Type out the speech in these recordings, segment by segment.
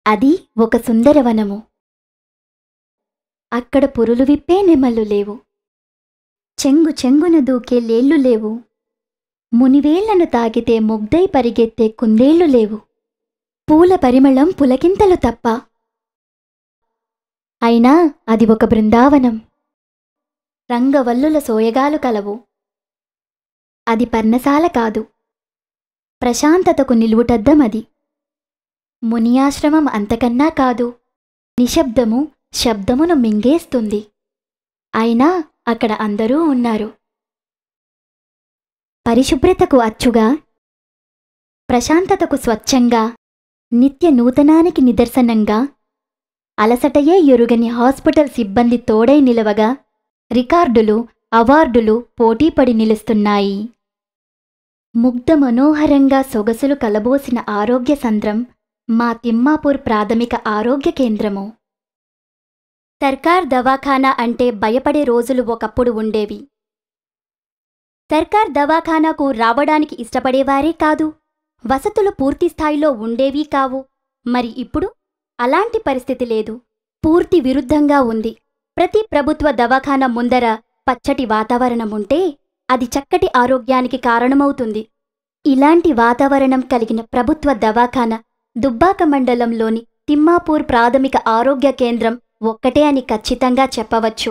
అది ఒక సుందరవనము. అక్కడ పురులు విప్పే నెమళ్ళు లేవు. చెంగు చెంగున దూకే లేళ్ళు లేవు. మునివేళ్లను తాకితే ముగ్ధై పరిగెత్తే కుందేళ్లు లేవు. పూల పరిమళం పులకింతలు తప్ప. అయినా అది ఒక బృందావనం. రంగవల్లుల సోయగాలు కలవు. అది పర్ణశాల కాదు, ప్రశాంతతకు నిలువుటద్దమది. మునియాశ్రమం అంతకన్నా కాదు. నిశ్శబ్దము శబ్దమును మింగేస్తుంది. అయినా అక్కడ అందరూ ఉన్నారు. పరిశుభ్రతకు అచ్చుగా, ప్రశాంతతకు స్వచ్ఛంగా, నిత్య నూతనానికి నిదర్శనంగా, అలసటయే ఎరుగని హాస్పిటల్ సిబ్బంది తోడై నిలవగా, రికార్డులు అవార్డులు పోటీపడి నిలుస్తున్నాయి. ముగ్ధ మనోహరంగా సొగసులు కలబోసిన ఆరోగ్య సంద్రం మా తిమ్మాపూర్ ప్రాథమిక ఆరోగ్య కేంద్రము. సర్కార్ దవాఖానా అంటే భయపడే రోజులు ఒకప్పుడు ఉండేవి. సర్కార్ దవాఖానాకు రావడానికి ఇష్టపడేవారే కాదు. వసతులు పూర్తిస్థాయిలో ఉండేవీ కావు. మరి ఇప్పుడు అలాంటి పరిస్థితి లేదు. పూర్తి విరుద్ధంగా ఉంది. ప్రతి ప్రభుత్వ దవాఖానా ముందర పచ్చటి వాతావరణముంటే అది చక్కటి ఆరోగ్యానికి కారణమవుతుంది. ఇలాంటి వాతావరణం కలిగిన ప్రభుత్వ దవాఖానా దుబ్బాక మండలంలోని తిమ్మాపూర్ ప్రాథమిక ఆరోగ్య కేంద్రం ఒక్కటే అని ఖచ్చితంగా చెప్పవచ్చు.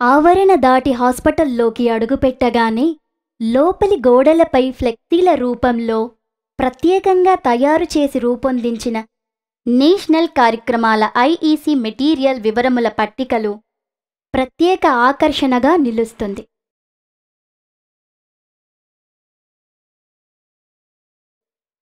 ఆవరణ దాటి హాస్పిటల్లోకి అడుగుపెట్టగానే లోపలి గోడలపై ఫ్లెక్సీల రూపంలో ప్రత్యేకంగా తయారు చేసి రూపొందించిన నేషనల్ కార్యక్రమాల ఐఈసీ మెటీరియల్ వివరముల పట్టికలు ప్రత్యేక ఆకర్షణగా నిలుస్తుంది.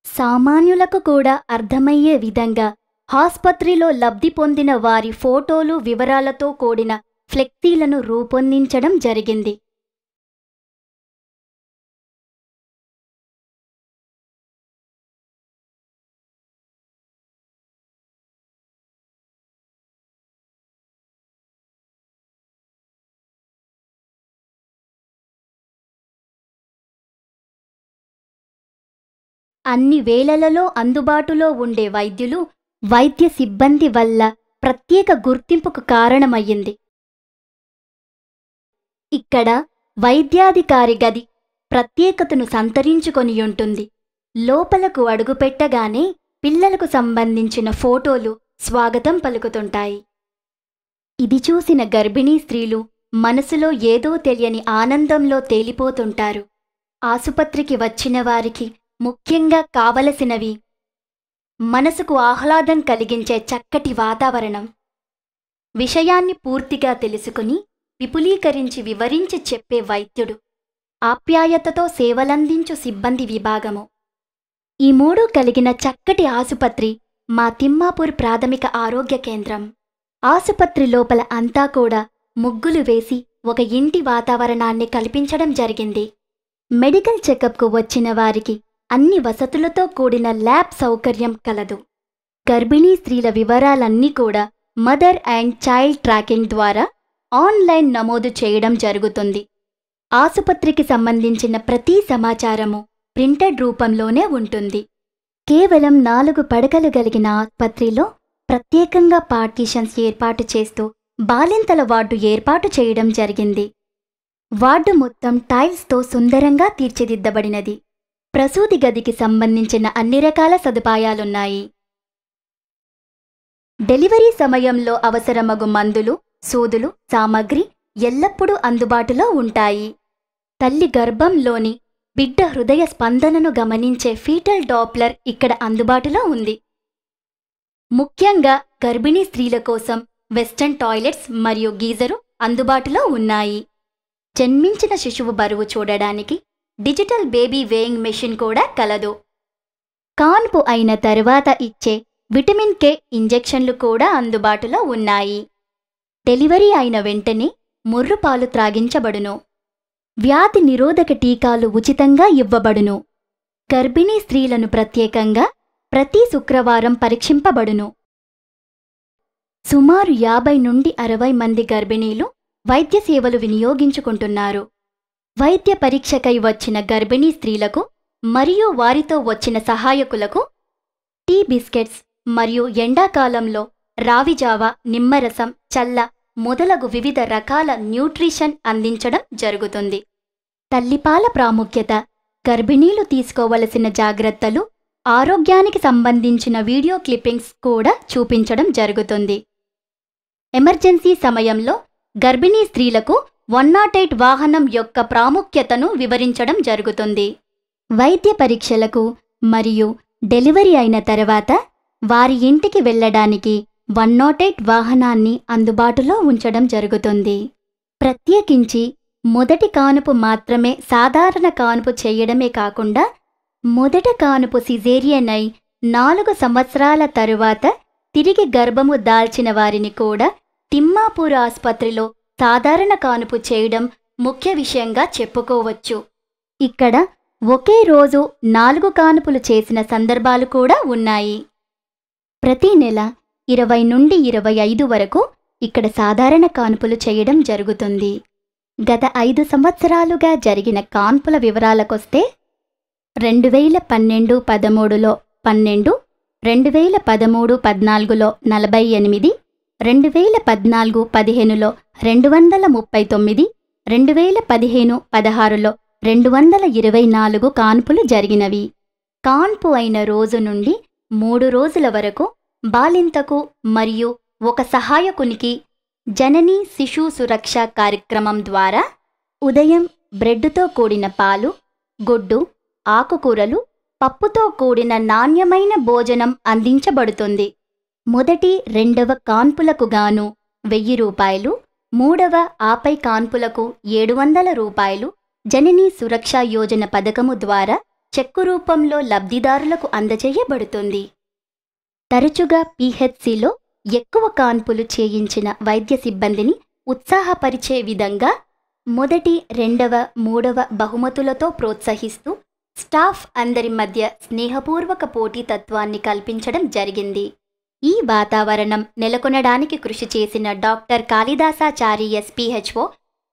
సామాన్యులకు కూడా అర్థమయ్యే విధంగా ఆస్పత్రిలో లబ్ధి పొందిన వారి ఫోటోలు వివరాలతో కూడిన ఫ్లెక్సీలను రూపొందించడం జరిగింది. అన్ని వేళలలో అందుబాటులో ఉండే వైద్యులు, వైద్య సిబ్బంది వల్ల ప్రత్యేక గుర్తింపుకు కారణమయ్యింది. ఇక్కడ వైద్యాధికారి గది ప్రత్యేకతను సంతరించుకొనియుంటుంది. లోపలకు అడుగుపెట్టగానే పిల్లలకు సంబంధించిన ఫోటోలు స్వాగతం పలుకుతుంటాయి. ఇది చూసిన గర్భిణీ స్త్రీలు మనసులో ఏదో తెలియని ఆనందంలో తేలిపోతుంటారు. ఆసుపత్రికి వచ్చిన వారికి ముఖ్యంగా కావలసినవి మనసుకు ఆహ్లాదం కలిగించే చక్కటి వాతావరణం. విషయాన్ని పూర్తిగా తెలుసుకుని విపులీకరించి వివరించి చెప్పే వైద్యుడు, ఆప్యాయతతో సేవలందించు సిబ్బంది విభాగము. ఈ మూడు కలిగిన చక్కటి ఆసుపత్రి మా తిమ్మాపూర్ ప్రాథమిక ఆరోగ్య కేంద్రం. ఆసుపత్రి లోపల అంతా కూడా ముగ్గులు వేసి ఒక ఇంటి వాతావరణాన్ని కల్పించడం జరిగింది. మెడికల్ చెకప్కు వచ్చిన వారికి అన్ని వసతులతో కూడిన ల్యాబ్ సౌకర్యం కలదు. గర్భిణీ స్త్రీల వివరాలన్నీ కూడా మదర్ అండ్ చైల్డ్ ట్రాకింగ్ ద్వారా ఆన్లైన్ నమోదు చేయడం జరుగుతుంది. ఆసుపత్రికి సంబంధించిన ప్రతి సమాచారము ప్రింటెడ్ రూపంలోనే ఉంటుంది. కేవలం 4 పడకలు కలిగిన ఆసుపత్రిలో ప్రత్యేకంగా పార్టీషన్స్ ఏర్పాటు చేస్తూ బాలింతల వార్డు ఏర్పాటు చేయడం జరిగింది. వార్డు మొత్తం టైల్స్తో సుందరంగా తీర్చిదిద్దబడినది. ప్రసూతి గదికి సంబంధించిన అన్ని రకాల సదుపాయాలున్నాయి. డెలివరీ సమయంలో అవసరమగు మందులు, సూదులు, సామగ్రి ఎల్లప్పుడూ అందుబాటులో ఉంటాయి. తల్లి గర్భంలోని బిడ్డ హృదయ స్పందనను గమనించే ఫీటల్ డాప్లర్ ఇక్కడ అందుబాటులో ఉంది. ముఖ్యంగా గర్భిణీ స్త్రీల కోసం వెస్టర్న్ టాయిలెట్స్ మరియు గీజరు అందుబాటులో ఉన్నాయి. జన్మించిన శిశువు బరువు చూడడానికి డిజిటల్ బేబీ వేయింగ్ మెషిన్ కూడా కలదు. కాన్పు అయిన తరువాత ఇచ్చే విటమిన్ కే ఇంజెక్షన్లు కూడా అందుబాటులో ఉన్నాయి. డెలివరీ అయిన వెంటనే ముర్రుపాలు త్రాగించబడును. వ్యాధి నిరోధక టీకాలు ఉచితంగా ఇవ్వబడును. గర్భిణీ స్త్రీలను ప్రత్యేకంగా ప్రతి శుక్రవారం పరీక్షింపబడును. సుమారు 50 నుండి 60 మంది గర్భిణీలు వైద్య సేవలు వినియోగించుకుంటున్నారు. వైద్య పరీక్షకై వచ్చిన గర్భిణీ స్త్రీలకు మరియు వారితో వచ్చిన సహాయకులకు టీ బిస్కెట్స్ మరియు ఎండాకాలంలో రావిజావ, నిమ్మరసం, చల్ల మొదలగు వివిధ రకాల న్యూట్రిషన్ అందించడం జరుగుతుంది. తల్లిపాల ప్రాముఖ్యత, గర్భిణీలు తీసుకోవలసిన జాగ్రత్తలు, ఆరోగ్యానికి సంబంధించిన వీడియో క్లిప్పింగ్స్ కూడా చూపించడం జరుగుతుంది. ఎమర్జెన్సీ సమయంలో గర్భిణీ స్త్రీలకు 108 వాహనం యొక్క ప్రాముఖ్యతను వివరించడం జరుగుతుంది. వైద్య పరీక్షలకు మరియు డెలివరీ అయిన తర్వాత వారి ఇంటికి వెళ్ళడానికి 108 వాహనాన్ని అందుబాటులో ఉంచడం జరుగుతుంది. ప్రత్యేకించి మొదటి కానుపు మాత్రమే సాధారణ కానుపు చేయడమే కాకుండా మొదట కానుపు సిజేరియన్ అయి 4 సంవత్సరాల తరువాత తిరిగి గర్భము దాల్చిన వారిని కూడా తిమ్మాపూర్ ఆసుపత్రిలో సాధారణ కానుపు చేయడం ముఖ్య విషయంగా చెప్పుకోవచ్చు. ఇక్కడ ఒకే రోజు 4 కానుపులు చేసిన సందర్భాలు కూడా ఉన్నాయి. ప్రతి నెల 20 నుండి 25 వరకు ఇక్కడ సాధారణ కాన్పులు చేయడం జరుగుతుంది. గత 5 సంవత్సరాలుగా జరిగిన కాన్పుల వివరాలకొస్తే 2012-13లో 12, 2013-14లో 48, 2014-15లో 239, 2015-16లో 224 కాన్పులు జరిగినవి. కాన్పు అయిన రోజు నుండి 3 రోజుల వరకు బాలింతకు మరియు ఒక సహాయకునికి జననీ శిశు సురక్ష కార్యక్రమం ద్వారా ఉదయం బ్రెడ్డుతో కూడిన పాలు, గుడ్డు, ఆకుకూరలు, పప్పుతో కూడిన నాణ్యమైన భోజనం అందించబడుతుంది. మొదటి, 2వ కాన్పులకు గాను 1000 రూపాయలు, 3వ ఆపై కాన్పులకు 700 రూపాయలు జననీ సురక్ష యోజన పథకము ద్వారా చెక్కు రూపంలో లబ్ధిదారులకు అందజేయబడుతుంది. తరచుగా పీహెచ్సిలో ఎక్కువ కాన్పులు చేయించిన వైద్య సిబ్బందిని ఉత్సాహపరిచే విధంగా మొదటి, 2వ, 3వ బహుమతులతో ప్రోత్సహిస్తూ స్టాఫ్ అందరి మధ్య స్నేహపూర్వక పోటీతత్వాన్ని కల్పించడం జరిగింది. ఈ వాతావరణం నెలకొనడానికి కృషి చేసిన doctor Kalidasachari SPHO,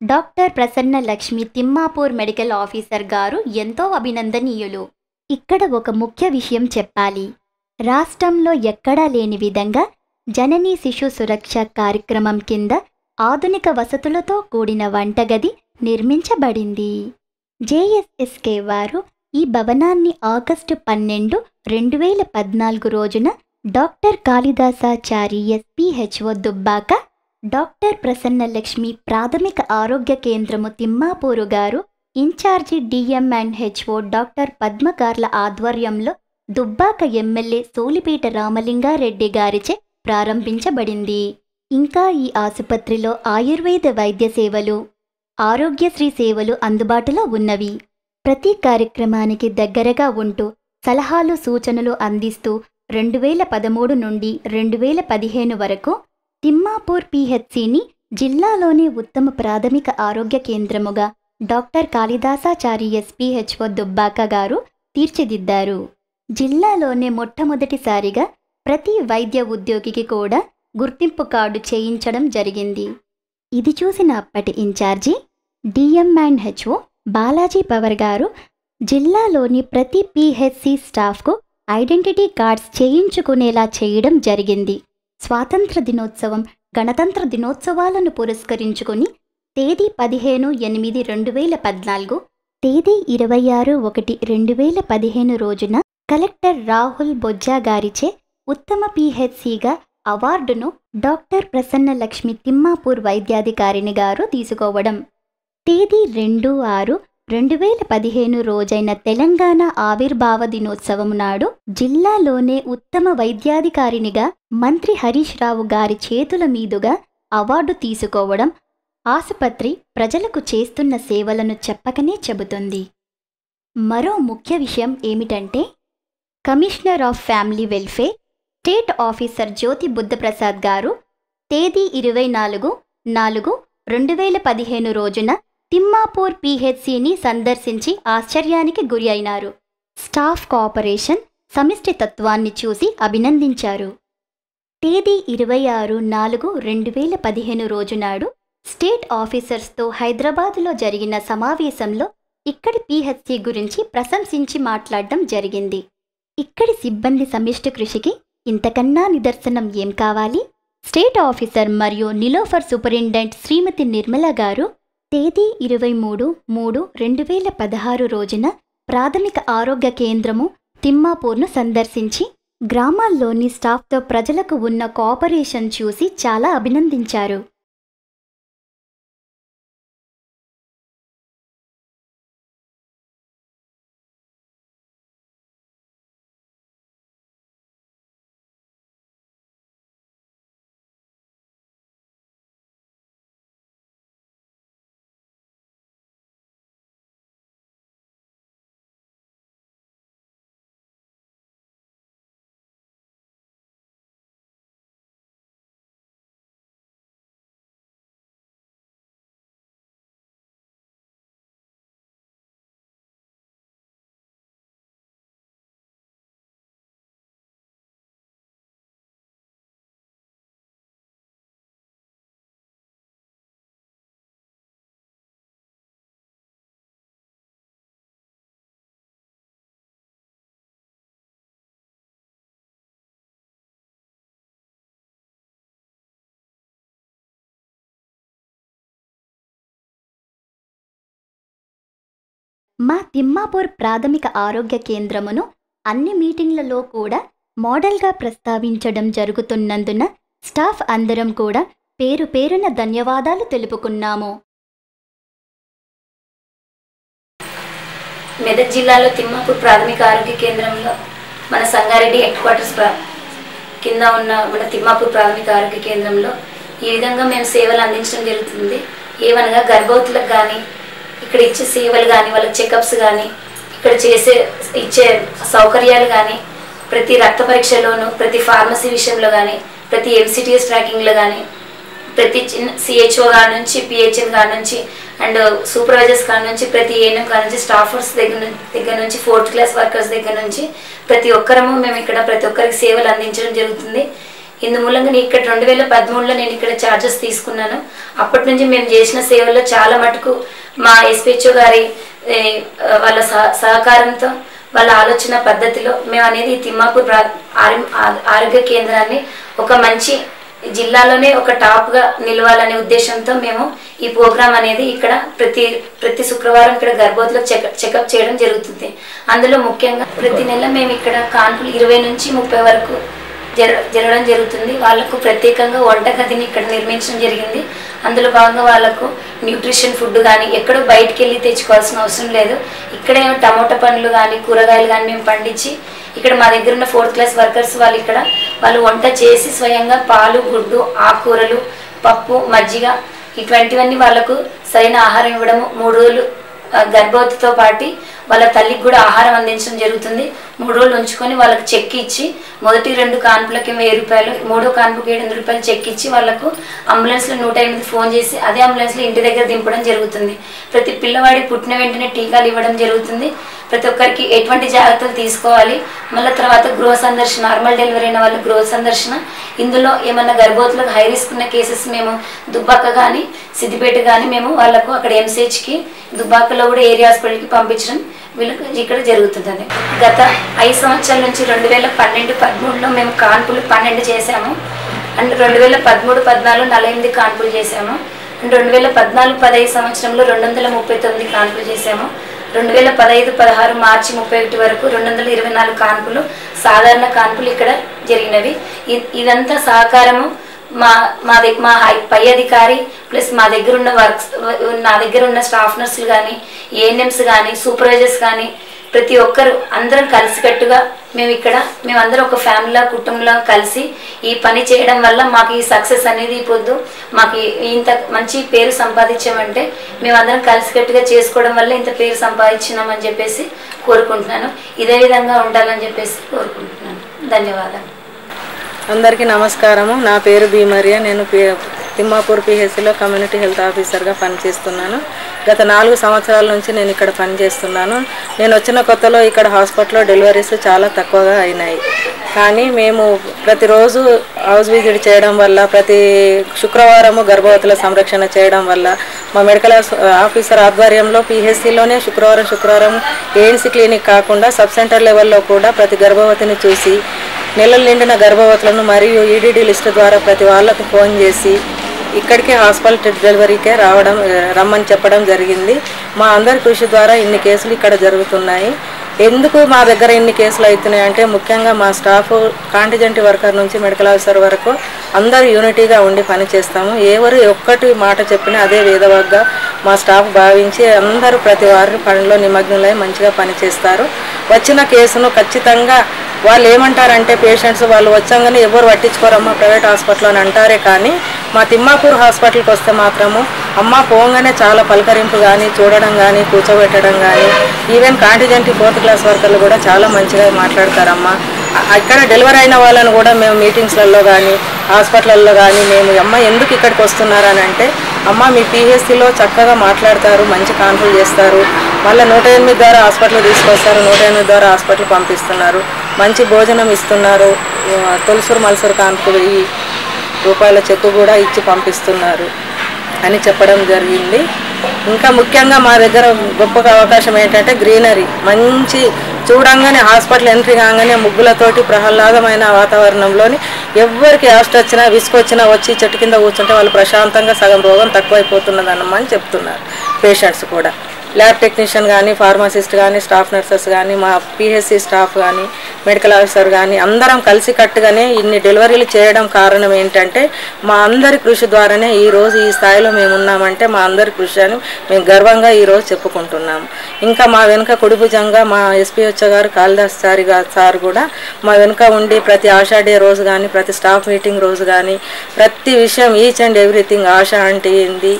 doctor Prasanna Lakshmi Thimmapur medical officer గారు ఎంతో అభినందనీయులు. ఇక్కడ ఒక ముఖ్య విషయం చెప్పాలి. రాష్ట్రంలో ఎక్కడా లేని విధంగా జననీ శిశు సురక్ష కార్యక్రమం కింద ఆధునిక వసతులతో కూడిన వంటగది నిర్మించబడింది. జేఎస్ఎస్కే వారు ఈ భవనాన్ని ఆగస్టు 12, 2014 రోజున డాక్టర్ కాళిదాసాచారి ఎస్పీహెచ్ఓ దుబ్బాక, డాక్టర్ ప్రసన్నలక్ష్మి ప్రాథమిక ఆరోగ్య కేంద్రము తిమ్మాపూరు గారు ఇన్ఛార్జి డిఎంఎన్హెచ్ఓ డాక్టర్ పద్మగార్ల ఆధ్వర్యంలో దుబ్బాక ఎమ్మెల్యే సోలిపేట రామలింగారెడ్డి గారిచే ప్రారంభించబడింది. ఇంకా ఈ ఆసుపత్రిలో ఆయుర్వేద వైద్య సేవలు, ఆరోగ్యశ్రీ సేవలు అందుబాటులో ఉన్నవి. ప్రతి కార్యక్రమానికి దగ్గరగా ఉంటూ సలహాలు, సూచనలు అందిస్తూ 2013 నుండి 2015 వరకు తిమ్మాపూర్ పీహెచ్సిని జిల్లాలోని ఉత్తమ ప్రాథమిక ఆరోగ్య కేంద్రముగా డాక్టర్ కాళిదాసాచారి ఎస్పీహెచ్ఓ దుబ్బాక గారు తీర్చిదిద్దారు. జిల్లాలోనే మొట్టమొదటిసారిగా ప్రతి వైద్య ఉద్యోగికి కూడా గుర్తింపు కార్డు చేయించడం జరిగింది. ఇది చూసిన అప్పటి ఇన్ఛార్జి డిఎంఎన్హెచ్ఓ బాలాజీ పవర్ గారు జిల్లాలోని ప్రతి పీహెచ్సి స్టాఫ్కు ఐడెంటిటీ కార్డ్స్ చేయించుకునేలా చేయడం జరిగింది. స్వాతంత్ర దినోత్సవం, గణతంత్ర దినోత్సవాలను పురస్కరించుకుని తేదీ 15/8/2014, తేదీ 26/1/2015 రోజున కలెక్టర్ రాహుల్ బొజ్జా గారిచే ఉత్తమ పీహెచ్సిగా అవార్డును డాక్టర్ ప్రసన్న లక్ష్మి తిమ్మాపూర్ వైద్యాధికారిని గారు తీసుకోవడం, తేదీ 2/6/2015 రోజైన తెలంగాణ ఆవిర్భావ దినోత్సవం నాడు జిల్లాలోనే ఉత్తమ వైద్యాధికారినిగా మంత్రి హరీష్ రావు గారి చేతుల మీదుగా అవార్డు తీసుకోవడం ఆసుపత్రి ప్రజలకు చేస్తున్న సేవలను చెప్పకనే చెబుతుంది. మరో ముఖ్య విషయం ఏమిటంటే, commissioner of family welfare state officer Jyothi Buddhaprasad గారు తేదీ 24/4/2015 రోజున తిమ్మాపూర్ పీహెచ్సిని సందర్శించి ఆశ్చర్యానికి గురి అయినారు. స్టాఫ్ కోఆపరేషన్, సమిష్టి తత్వాన్ని చూసి అభినందించారు. తేదీ 26/4/2015 రోజునాడు స్టేట్ ఆఫీసర్స్తో హైదరాబాదులో జరిగిన సమావేశంలో ఇక్కడి పీహెచ్సి గురించి ప్రశంసించి మాట్లాడడం జరిగింది. ఇక్కడి సిబ్బంది సమిష్టి కృషికి ఇంతకన్నా నిదర్శనం ఏం కావాలి? స్టేట్ ఆఫీసర్ మరియు నిలోఫర్ సూపరింటెండెంట్ శ్రీమతి నిర్మల గారు తేదీ 23/3/2016 రోజున ప్రాథమిక ఆరోగ్య కేంద్రము తిమ్మాపూర్ను సందర్శించి గ్రామాల్లోని స్టాఫ్తో ప్రజలకు ఉన్న కోఆపరేషన్ చూసి చాలా అభినందించారు. మా తిమ్మాపూర్ ప్రాథమిక ఆరోగ్య కేంద్రమును అన్ని మీటింగ్లలో కూడా మోడల్గా ప్రస్తావించడం జరుగుతున్నందున స్టాఫ్ అందరం కూడా పేరు పేరున ధన్యవాదాలు తెలుపుకున్నాము. మెదక్ జిల్లాలో తిమ్మాపూర్ ప్రాథమిక ఆరోగ్య కేంద్రంలో మన సంగారెడ్డి హెడ్ క్వార్టర్స్ కింద ఉన్న మన తిమ్మాపూర్ ప్రాథమిక ఆరోగ్య కేంద్రంలో ఈ విధంగా మేము సేవలు అందించడం జరుగుతుంది. ఏమనగా గర్భవతులకు కానీ ఇక్కడ ఇచ్చే సేవలు కానీ వాళ్ళకి చెకప్స్ కానీ ఇక్కడ ఇచ్చే సౌకర్యాలు కానీ ప్రతి రక్త పరీక్షలోనూ ప్రతి ఫార్మసీ విషయంలో కానీ ప్రతి MCTS ట్రాకింగ్లో కానీ ప్రతి చిన్న CHO కాడ నుంచి PHN కాడ నుంచి అండ్ సూపర్వైజర్స్ కాడ నుంచి ప్రతి ANM కాడ నుంచి స్టాఫర్స్ దగ్గర నుంచి 4th క్లాస్ వర్కర్స్ దగ్గర నుంచి ప్రతి ఒక్కరము మేము ఇక్కడ ప్రతి ఒక్కరికి సేవలు అందించడం జరుగుతుంది. ఇందు మూలంగా ఇక్కడ 2013లో నేను ఇక్కడ ఛార్జెస్ తీసుకున్నాను. అప్పటి నుంచి మేము చేసిన సేవల్లో చాలా మటుకు మా SPHO గారి వాళ్ళ సహకారంతో వాళ్ళ ఆలోచన పద్ధతిలో మేము అనేది తిమ్మాపూర్ ఆరోగ్య కేంద్రాన్ని ఒక మంచి జిల్లాలోనే ఒక టాప్గా నిలవాలనే ఉద్దేశంతో మేము ఈ ప్రోగ్రామ్ అనేది ఇక్కడ ప్రతి శుక్రవారం ఇక్కడ గర్భవతులకు చెకప్ చేయడం జరుగుతుంది. అందులో ముఖ్యంగా ప్రతి నెల మేము ఇక్కడ కాన్పులు 20 నుంచి 30 వరకు జరగడం జరుగుతుంది. వాళ్ళకు ప్రత్యేకంగా వంటగదిని ఇక్కడ నిర్మించడం జరిగింది. అందులో భాగంగా వాళ్ళకు న్యూట్రిషన్ ఫుడ్ కానీ ఎక్కడో బయటికి వెళ్ళి తెచ్చుకోవాల్సిన అవసరం లేదు. ఇక్కడే టమోటా పండ్లు కానీ కూరగాయలు కానీ మేము పండించి ఇక్కడ మా దగ్గర ఉన్న 4th క్లాస్ వర్కర్స్ వాళ్ళు వంట చేసి స్వయంగా పాలు, గుడ్డు, ఆకుకూరలు, పప్పు, మజ్జిగ ఇటువంటివన్నీ వాళ్ళకు సరైన ఆహారం ఇవ్వడము, 3 రోజులు గర్భవతితో పాటు వాళ్ళ తల్లికి కూడా ఆహారం అందించడం జరుగుతుంది. 3 రోజులు ఉంచుకొని వాళ్ళకి చెక్ ఇచ్చి మొదటి 2 కాన్పులకి 1000 రూపాయలు, 3వ కాన్పుకి 700 రూపాయలు చెక్ ఇచ్చి వాళ్ళకు అంబులెన్స్లో 108 ఫోన్ చేసి అదే అంబులెన్స్లో ఇంటి దగ్గర దింపడం జరుగుతుంది. ప్రతి పిల్లవాడి పుట్టిన వెంటనే టీకాలు ఇవ్వడం జరుగుతుంది. ప్రతి ఒక్కరికి ఎటువంటి జాగ్రత్తలు తీసుకోవాలి, మళ్ళీ తర్వాత గృహ సందర్శన, నార్మల్ డెలివరీ అయిన వాళ్ళకి గృహ సందర్శన. ఇందులో ఏమన్నా గర్భవతులకు హై రిస్క్ ఉన్న కేసెస్ మేము దుబ్బాక కానీ సిద్దిపేట కానీ మేము వాళ్ళకు అక్కడ MCHకి దుబ్బాకలో కూడా ఏరియా హాస్పిటల్కి పంపించడం వీళ్ళకి ఇక్కడ జరుగుతుంది. గత 5 సంవత్సరాల నుంచి 2012-13లో మేము కాన్పులు 12 చేసాము. అండ్ 2013-14 48 కాన్పులు చేసాము. అండ్ 2014-15 సంవత్సరంలో 239 కాన్పులు చేసాము. 2015-16 మార్చి 31 వరకు 224 కాన్పులు సాధారణ కాన్పులు ఇక్కడ జరిగినవి. ఇదంతా సహకారము మా పై అధికారి ప్లస్ మా దగ్గర ఉన్న నా దగ్గర ఉన్న స్టాఫ్ నర్సులు కానీ, ANMs కానీ, సూపర్వైజర్స్ కానీ ప్రతి ఒక్కరు అందరం కలిసికట్టుగా మేమందరం ఒక ఫ్యామిలీలా కుటుంబంలో కలిసి ఈ పని చేయడం వల్ల మాకు ఈ సక్సెస్ అనేది పొద్దు మాకు ఇంత మంచి పేరు సంపాదించామంటే మేమందరం కలిసికట్టుగా చేసుకోవడం వల్ల ఇంత పేరు సంపాదించినామని చెప్పేసి కోరుకుంటున్నాను. ఇదే విధంగా ఉండాలని చెప్పేసి కోరుకుంటున్నాను. ధన్యవాదాలు. అందరికీ నమస్కారము. నా పేరు బి మరియా. నేను తిమ్మాపూర్ PHCలో కమ్యూనిటీ హెల్త్ ఆఫీసర్గా పనిచేస్తున్నాను. గత 4 సంవత్సరాల నుంచి నేను ఇక్కడ పనిచేస్తున్నాను. నేను వచ్చిన కొత్తలో ఇక్కడ హాస్పిటల్లో డెలివరీస్ చాలా తక్కువగా అయినాయి. కానీ మేము ప్రతిరోజు హౌస్ విజిట్ చేయడం వల్ల, ప్రతి శుక్రవారము గర్భవతుల సంరక్షణ చేయడం వల్ల మా మెడికల్ ఆఫీసర్ ఆధ్వర్యంలో పిహెచ్సిలోనే శుక్రవారం ఏఎన్సీ క్లినిక్ కాకుండా సబ్ సెంటర్ లెవెల్లో కూడా ప్రతి గర్భవతిని చూసి నెలలు నిండిన గర్భవతులను మరియు ఈడీడీ లిస్టు ద్వారా ప్రతి వాళ్ళకు ఫోన్ చేసి ఇక్కడికే హాస్పిటల్ డెలివరీకే రమ్మని చెప్పడం జరిగింది. మా అందరి కృషి ద్వారా ఇన్ని కేసులు ఇక్కడ జరుగుతున్నాయి. ఎందుకు మా దగ్గర ఇన్ని కేసులు అవుతున్నాయి అంటే ముఖ్యంగా మా స్టాఫ్ కాంటిజెంట్ వర్కర్ నుంచి మెడికల్ ఆఫీసర్ వరకు అందరూ యూనిటీగా ఉండి పనిచేస్తాము. ఎవరు ఒక్కటి మాట చెప్పినా అదే వేదవాగ్గా మా స్టాఫ్ భావించి అందరూ ప్రతి వారి పనిలో నిమగ్నులై మంచిగా పనిచేస్తారు. వచ్చిన కేసును ఖచ్చితంగా వాళ్ళు ఏమంటారంటే పేషెంట్స్ వాళ్ళు వచ్చాగానే ఎవరు పట్టించుకోరమ్మా ప్రైవేట్ హాస్పిటల్ అని అంటారే కానీ మా తిమ్మాపూర్ హాస్పిటల్కి వస్తే మాత్రము అమ్మ పోగానే చాలా పలకరింపు కానీ చూడడం కానీ కూర్చోబెట్టడం కానీ ఈవెన్ కాంటిజెంట్ 4th క్లాస్ వర్కర్లు కూడా చాలా మంచిగా మాట్లాడతారమ్మా. ఇక్కడ డెలివరీ అయిన వాళ్ళని కూడా మేము మీటింగ్స్లలో కానీ హాస్పిటల్లో కానీ మేము అమ్మ ఎందుకు ఇక్కడికి వస్తున్నారని అంటే అమ్మ మీ పిహెచ్సిలో చక్కగా మాట్లాడతారు, మంచి కాన్ఫుల్ చేస్తారు, మళ్ళీ 108 ద్వారా హాస్పిటల్ తీసుకొస్తారు, 108 ద్వారా హాస్పిటల్ పంపిస్తున్నారు, మంచి భోజనం ఇస్తున్నారు, తొలసూరు మలసూరు కాన్పు రూపాయల చెక్కు కూడా ఇచ్చి పంపిస్తున్నారు అని చెప్పడం జరిగింది. ఇంకా ముఖ్యంగా మా దగ్గర గొప్ప అవకాశం ఏంటంటే గ్రీనరీ, మంచి చూడంగానే హాస్పిటల్ ఎంట్రీ కాగానే ముగ్గులతోటి ప్రహ్లాదమైన వాతావరణంలోని ఎవరికి యాస్ట్ వచ్చినా విసుకొచ్చినా వచ్చి చెట్టు కింద కూర్చుంటే వాళ్ళు ప్రశాంతంగా సగం రోగం తక్కువైపోతున్నదన్నమా అని చెప్తున్నారు పేషెంట్స్ కూడా. ల్యాబ్ టెక్నీషియన్ కానీ ఫార్మసిస్ట్ కానీ స్టాఫ్ నర్సెస్ కానీ మా పిహెచ్సి స్టాఫ్ కానీ మెడికల్ ఆఫీసర్ కానీ అందరం కలిసి కట్టుగానే ఇన్ని డెలివరీలు చేయడం కారణం ఏంటంటే మా అందరి కృషి ద్వారానే ఈరోజు ఈ స్థాయిలో మేము ఉన్నామంటే మా అందరి కృషి అని మేము గర్వంగా ఈరోజు చెప్పుకుంటున్నాము. ఇంకా మా వెనుక కుడిభుజంగా మా ఎస్పీహెచ్ఓ గారు కాళిదాస్ సార్ కూడా మా వెనుక ఉండి ప్రతి ఆశా డే రోజు కానీ ప్రతి స్టాఫ్ మీటింగ్ రోజు కానీ ప్రతి విషయం ఈచ్ అండ్ ఎవ్రీథింగ్ ఆశా అంటే ఏంది,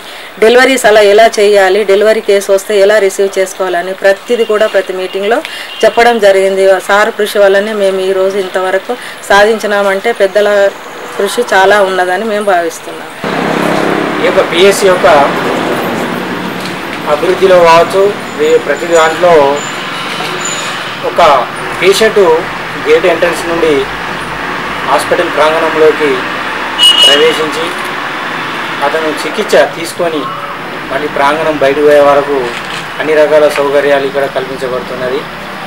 డెలివరీస్ అలా ఎలా చేయాలి, డెలివరీ కేసు వస్తే ఎలా రిసీవ్ చేసుకోవాలని ప్రతిదీ కూడా ప్రతి మీటింగ్లో చెప్పడం జరిగింది. సార్ కృషి వల్లనే మేము ఈరోజు ఇంతవరకు సాధించినామంటే పెద్దల కృషి చాలా ఉన్నదని మేము భావిస్తున్నాం. ఈ యొక్క పిఎస్సి యొక్క అభివృద్ధిలో కావచ్చు ప్రతి దాంట్లో ఒక పేషెంట్ గేట్ ఎంట్రన్స్ నుండి హాస్పిటల్ ప్రాంగణంలోకి ప్రవేశించి అతను చికిత్స తీసుకొని మళ్ళీ ప్రాంగణం బయటకు పోయే వరకు అన్ని రకాల సౌకర్యాలు ఇక్కడ కల్పించబడుతున్నది.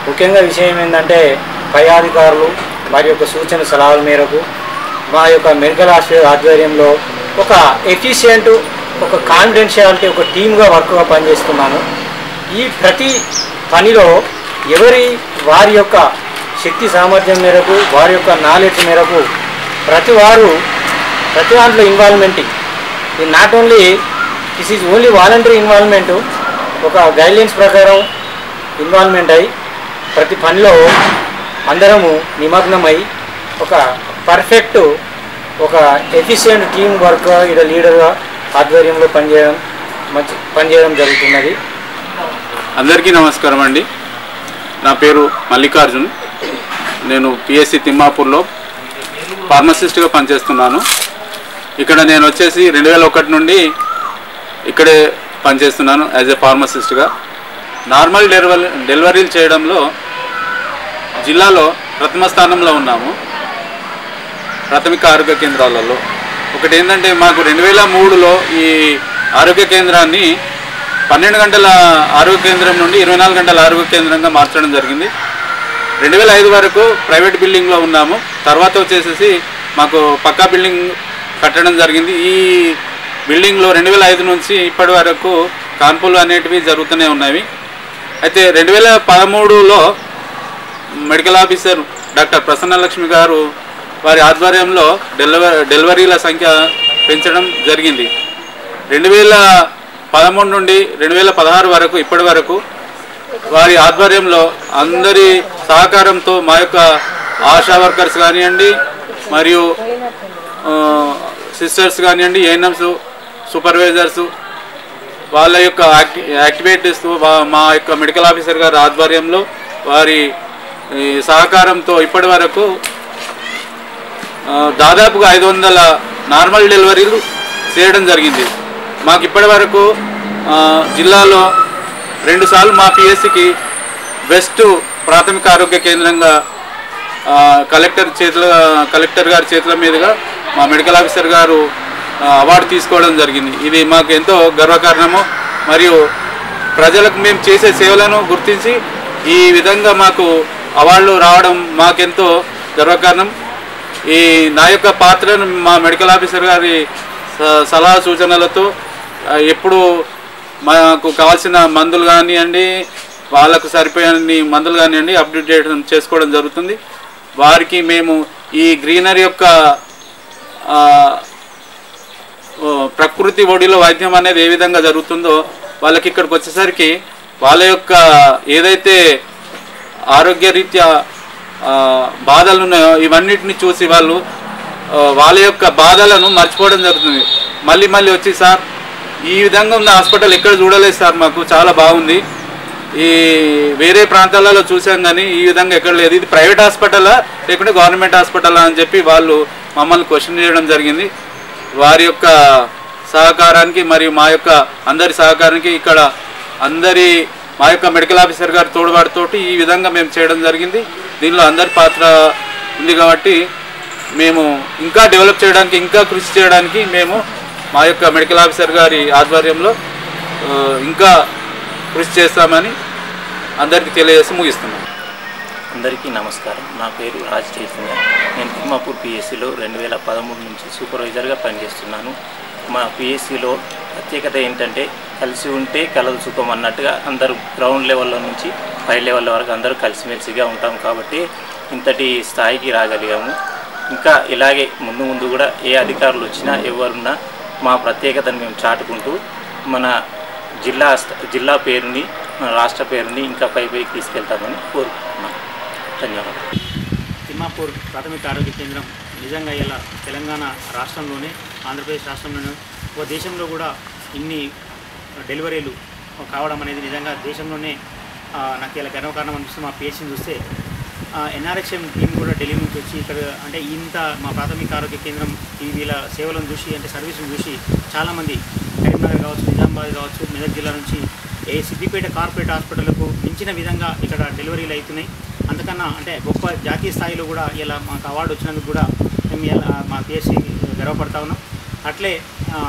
ముఖ్యంగా విషయం ఏంటంటే పై అధికారులు వారి యొక్క సూచన సలహాల మేరకు మా యొక్క మెడికల్ హాస్పిటల్ ఆధ్వర్యంలో ఒక ఎఫిషియెంట్, ఒక కాన్ఫిడెన్షియాలిటీ, ఒక టీమ్గా వర్క్గా పనిచేస్తున్నాను. ఈ ప్రతి పనిలో వారి యొక్క శక్తి సామర్థ్యం మేరకు వారి యొక్క నాలెడ్జ్ మేరకు ప్రతి దాంట్లో ఇన్వాల్వ్మెంటింగ్. ఇది not only this is only voluntary involvement, ఒక గైడ్లైన్స్ ప్రకారం ఇన్వాల్వ్మెంట్ అయి ప్రతి పనిలో అందరము నిమగ్నమై ఒక పర్ఫెక్ట్, ఒక ఎఫిషియెంట్ టీమ్ వర్క్ ఇక్కడ లీడర్గా ఆధ్వర్యంలో పనిచేయడం జరుగుతున్నది. అందరికీ నమస్కారం అండి. నా పేరు మల్లికార్జున్. నేను పిఎస్సి తిమ్మాపూర్లో ఫార్మసిస్ట్గా పనిచేస్తున్నాను. ఇక్కడ నేను వచ్చేసి 2001 నుండి ఇక్కడే పనిచేస్తున్నాను యాజ్ ఏ ఫార్మసిస్ట్గా. నార్మల్ డెలివరీలు చేయడంలో జిల్లాలో ప్రథమ స్థానంలో ఉన్నాము ప్రాథమిక ఆరోగ్య కేంద్రాలలో. ఒకటి ఏంటంటే మాకు 2003లో ఈ ఆరోగ్య కేంద్రాన్ని 12 గంటల ఆరోగ్య కేంద్రం నుండి 24 గంటల ఆరోగ్య కేంద్రంగా మార్చడం జరిగింది. 2005 వరకు ప్రైవేట్ బిల్డింగ్లో ఉన్నాము. తర్వాత వచ్చేసి మాకు పక్కా బిల్డింగ్ కట్టడం జరిగింది. ఈ బిల్డింగ్లో 2005 నుంచి ఇప్పటి వరకు కాన్పులు అనేటివి జరుగుతూనే ఉన్నవి. అయితే 2013లో మెడికల్ ఆఫీసర్ డాక్టర్ ప్రసన్నలక్ష్మి గారు వారి ఆధ్వర్యంలో డెలివరీల సంఖ్య పెంచడం జరిగింది. 2013 నుండి 2016 వరకు ఇప్పటి వరకు వారి ఆధ్వర్యంలో అందరి సహకారంతో మా యొక్క ఆశా వర్కర్స్ కానివ్వండి, మరియు సిస్టర్స్ కానివ్వండి, ఏఎన్ఎంస్, సూపర్వైజర్స్ వాళ్ళ యొక్క యాక్టివిటీస్ మా యొక్క మెడికల్ ఆఫీసర్ గారి ఆధ్వర్యంలో వారి సహకారంతో ఇప్పటి వరకు దాదాపుగా 500 నార్మల్ డెలివరీలు చేయడం జరిగింది. మాకు ఇప్పటి వరకు జిల్లాలో 2 సార్లు మా పిఎస్సికి బెస్ట్ ప్రాథమిక ఆరోగ్య కేంద్రంగా కలెక్టర్ గారి చేతుల మీదుగా మా మెడికల్ ఆఫీసర్ గారు అవార్డు తీసుకోవడం జరిగింది. ఇది మాకు ఎంతో గర్వకారణము. మరియు ప్రజలకు మేము చేసే సేవలను గుర్తించి ఈ విధంగా మాకు అవార్డులు రావడం మాకెంతో గర్వకారణం. ఈ నా యొక్క పాత్రను మా మెడికల్ ఆఫీసర్ గారి సలహా సూచనలతో ఎప్పుడు మాకు కావాల్సిన మందులు కానివ్వండి, వాళ్ళకు సరిపోయే మందులు కానివ్వండి అప్డేట్ చేసుకోవడం జరుగుతుంది. వారికి మేము ఈ గ్రీనరీ యొక్క ప్రకృతి ఒడిలో వైద్యం అనేది ఏ విధంగా జరుగుతుందో వాళ్ళకి ఇక్కడికి వచ్చేసరికి వాళ్ళ యొక్క ఏదైతే ఆరోగ్యరీత్యా బాధలు ఉన్నాయో ఇవన్నిటిని చూసి వాళ్ళు వాళ్ళ యొక్క బాధలను మర్చిపోవడం జరుగుతుంది. మళ్ళీ వచ్చి సార్ ఈ విధంగా ఉన్న హాస్పిటల్ ఎక్కడ చూడలేదు సార్, మాకు చాలా బాగుంది, ఈ వేరే ప్రాంతాలలో చూసాం కానీ ఈ విధంగా ఎక్కడ లేదు, ఇది ప్రైవేట్ హాస్పిటలా లేకుంటే గవర్నమెంట్ హాస్పిటలా అని చెప్పి వాళ్ళు మమ్మల్ని క్వశ్చన్ చేయడం జరిగింది. వారి యొక్క సహకారానికి మరియు మా యొక్క అందరి సహకారానికి ఇక్కడ మా యొక్క మెడికల్ ఆఫీసర్ గారి తోడ్పాటుతోటి ఈ విధంగా మేము చేయడం జరిగింది. దీనిలో అందరి పాత్ర ఉంది కాబట్టి మేము ఇంకా డెవలప్ చేయడానికి, ఇంకా కృషి చేయడానికి మేము మా యొక్క మెడికల్ ఆఫీసర్ గారి ఆధ్వర్యంలో ఇంకా కృషి చేస్తామని అందరికీ తెలియజేసి ముగిస్తున్నాం. అందరికీ నమస్కారం. నా పేరు రాజ్ చైతన్య. నేను తిమ్మాపూర్ పిఎస్సిలో 2013 నుంచి సూపర్వైజర్గా పనిచేస్తున్నాను. మా పిఎస్సిలో ప్రత్యేకత ఏంటంటే కలిసి ఉంటే కలదు సుఖం అన్నట్టుగా అందరూ గ్రౌండ్ లెవెల్లో నుంచి పై లెవెల్ వరకు అందరూ కలిసిమెలిసిగా ఉంటాం కాబట్టి ఇంతటి స్థాయికి రాగలిగాము. ఇంకా ఇలాగే ముందు కూడా ఏ అధికారులు వచ్చినా ఎవరున్నా మా ప్రత్యేకతను మేము చాటుకుంటూ మన జిల్లా పేరుని, మన రాష్ట్ర పేరుని ఇంకా పైకి తీసుకెళ్తామని కోరుకుంటున్నాం. ధన్యవాదాలు. తిమ్మాపూర్ ప్రాథమిక ఆరోగ్య కేంద్రం నిజంగా ఇలా తెలంగాణ రాష్ట్రంలోనే, ఆంధ్రప్రదేశ్ రాష్ట్రంలోనే, దేశంలో కూడా ఇన్ని డెలివరీలు కావడం అనేది నిజంగా దేశంలోనే నాకు ఇలా గర్వకారణం అనిపిస్తుంది. మా పిహెచ్ని చూస్తే ఎన్ఆర్హెచ్ఎం టీం కూడా ఢిల్లీ నుంచి వచ్చి ఇక్కడ అంటే ఇంత మా ప్రాథమిక ఆరోగ్య కేంద్రం వీళ్ళ సేవలను చూసి, అంటే సర్వీసును చూసి చాలామంది కరీంనగర్ కావచ్చు, నిజామాబాద్ కావచ్చు, మెదక్ జిల్లా నుంచి సిద్దిపేట కార్పొరేట్ హాస్పిటల్కు మించిన విధంగా ఇక్కడ డెలివరీలు అవుతున్నాయి. అంతకన్నా అంటే గొప్ప జాతీయ స్థాయిలో కూడా ఇలా మాకు అవార్డు వచ్చినందుకు కూడా మేము ఇలా మా పిహెచ్సి గర్వపడతా ఉన్నాం. అట్లే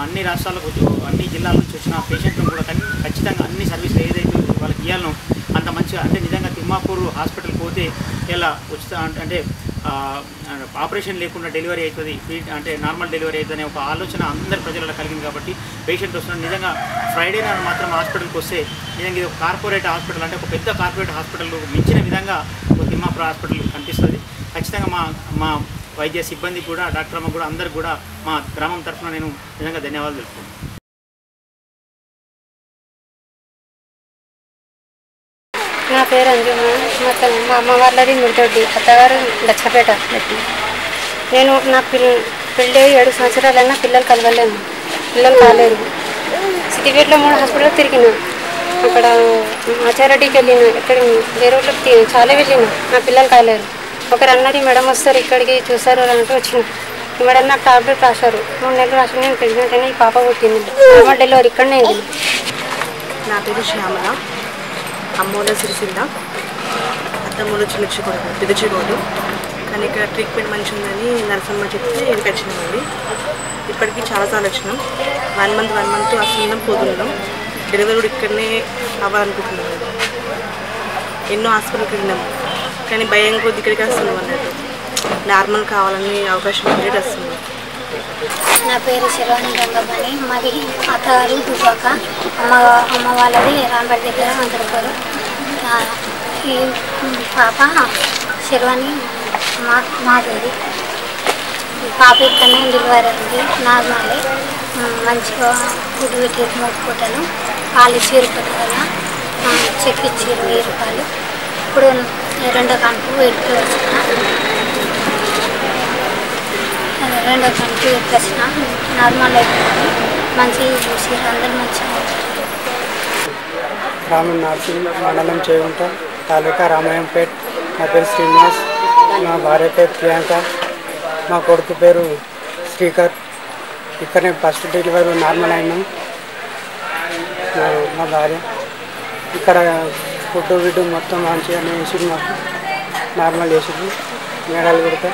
అన్ని రాష్ట్రాలకు, అన్ని జిల్లాల నుంచి వచ్చిన పేషెంట్లను కూడా ఖచ్చితంగా అన్ని సర్వీసులు ఏదైతే వాళ్ళకి ఇవ్వాలనో అంత మంచిగా, అంటే నిజంగా తిమ్మాపూర్ హాస్పిటల్ పోతే ఇలా ఉచిత అంటే ఆపరేషన్ లేకుండా డెలివరీ అవుతుంది, అంటే నార్మల్ డెలివరీ అవుతుంది అనే ఒక ఆలోచన అందరి ప్రజలలో కలిగింది. కాబట్టి పేషెంట్ వస్తున్నాడు. నిజంగా ఫ్రైడే నాడు మాత్రం హాస్పిటల్కి వస్తే నిజంగా ఇది ఒక కార్పొరేట్ హాస్పిటల్, అంటే ఒక పెద్ద కార్పొరేట్ హాస్పిటల్ మించిన విధంగా ఒక తిమ్మాపూర్ హాస్పిటల్ కనిపిస్తుంది. ఖచ్చితంగా మా వైద్య సిబ్బంది కూడా, డాక్టర్ అమ్మ కూడా, అందరికి కూడా మా గ్రామం తరఫున నేను నిజంగా ధన్యవాదాలు తెలుపుతున్నాను. నా పేరు అంజుమ. మొత్తం మా అమ్మ వాళ్ళది ముడితోటి, అత్తగారు లచ్చపేట. నేను నా పెళ్ళి 7 సంవత్సరాలైనా పిల్లలు కలవలేను, పిల్లలు కాలేరు. సిద్దిపేటలో 3 హాస్పిటల్ తిరిగినా, అక్కడ ఆచారెడ్డికి వెళ్ళిన, ఇక్కడ వేరే ఊళ్ళకి చాలా వెళ్ళినా, నా పిల్లలు కాలేరు. ఒకరు అన్నది మేడం వస్తారు ఇక్కడికి చూస్తారు అంటే వచ్చిన మేడం నాకు టాబ్లెట్ రాశారు. 3 నెలలు రాసిన నేను ప్రెగ్నెంట్ అయినా ఈ పాప పుట్టింది. నార్మల్ డెలివరీ ఇక్కడనే అయింది. నా పేరు శ్యామల, అమ్మోల సిరిసిల్ల, అత్తమ్మూల చిన్నచిగోడు, పెద్దచిగోడు. కానీ ఇక్కడ ట్రీట్మెంట్ మంచిగా ఉందని నరసమ్మ చెప్తే ఇక్కడికి వచ్చినామండి. ఇప్పటికీ చాలాసార్లు వచ్చినాం. 1 మంత్ వస్తున్నాం, పోతున్నాం. డెలివరీ కూడా ఇక్కడనే అవ్వాలనుకుంటున్నాం. ఎన్నో హాస్పిటల్కి వెళ్ళినాం కానీ భయం కొద్ది ఇక్కడికి వస్తున్నాం అన్నట్టు. నార్మల్ కావాలని అవకాశం ఉండేది వస్తున్నాం. నా పేరు శివాని రంగమణి. మాది అత్తగారు దుబ్బాక, అమ్మ వాళ్ళది రాంబడి దగ్గర అందరికరు. ఈ పాప శివాని మాదేది. పాప ఇక్కడనే డెలివరీ అయింది. నార్మలే, మంచిగా ఫుడ్ పెట్టి 3 పూటలు పాలు చీరుపడి వల్ల చెక్ ఇచ్చి 20 రూపాయలు. ఇప్పుడు 2వ కంపు ఎట్టు వచ్చిన, 2వ కంపు ఎట్టు వచ్చిన నార్మల్ అయిపోయింది. మంచిగా చూసి అందరూ మంచిగా. రామన్ నర్సింగ్, మండలం చేగుంట, తాలూకా రామాయంపేట్. నా పేరు శ్రీనివాస్, మా భార్య పేరు ప్రియాంక, మా కొడుకు పేరు శ్రీకర్. ఇక్కడనే ఫస్ట్ డెలివరీ నార్మల్ అయినాం. మా భార్య ఇక్కడ ఫుడ్ మొత్తం మంచిగానే వేసి మాకు నార్మల్ చేసింది. మేడాలు కొడతా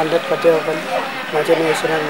అందరు ప్రతి ఒక్కరు మంచిగా చేస్తున్నారు.